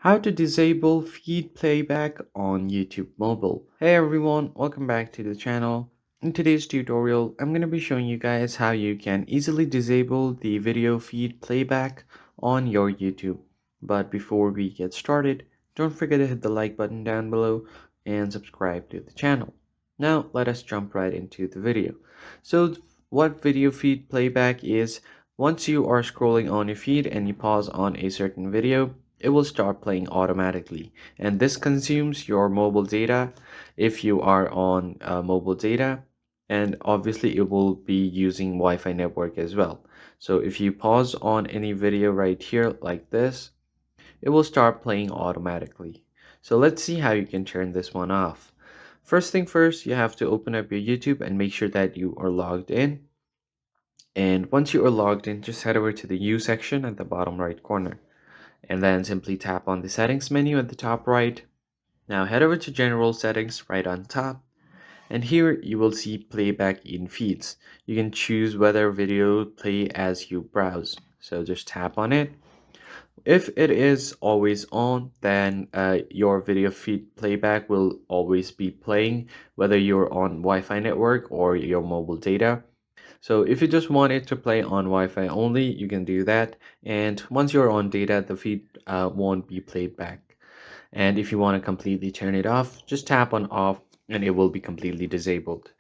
How to disable feed playback on YouTube mobile. Hey everyone, welcome back to the channel. In today's tutorial, I'm going to be showing you guys how you can easily disable the video feed playback on your YouTube. But before we get started, don't forget to hit the like button down below and subscribe to the channel. Now let us jump right into the video. So what video feed playback is, once you are scrolling on your feed and you pause on a certain video, it will start playing automatically, and this consumes your mobile data if you are on mobile data, and obviously it will be using Wi-Fi network as well. So if you pause on any video right here like this, it will start playing automatically. So let's see how you can turn this one off. First thing first, you have to open up your YouTube and make sure that you are logged in. And once you are logged in, just head over to the U section at the bottom right corner, and then simply tap on the settings menu at the top right. Now head over to general settings right on top, and here you will see playback in feeds. You can choose whether video play as you browse, so just tap on it. If it is always on, then your video feed playback will always be playing whether you're on Wi-Fi network or your mobile data. So if you just want it to play on Wi-Fi only, you can do that. And once you're on data, the feed won't be played back. And if you want to completely turn it off, just tap on off and it will be completely disabled.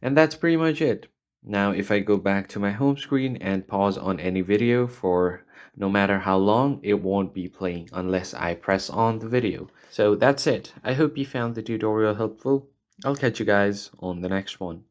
And that's pretty much it. Now, if I go back to my home screen and pause on any video for no matter how long, it won't be playing unless I press on the video. So that's it. I hope you found the tutorial helpful. I'll catch you guys on the next one.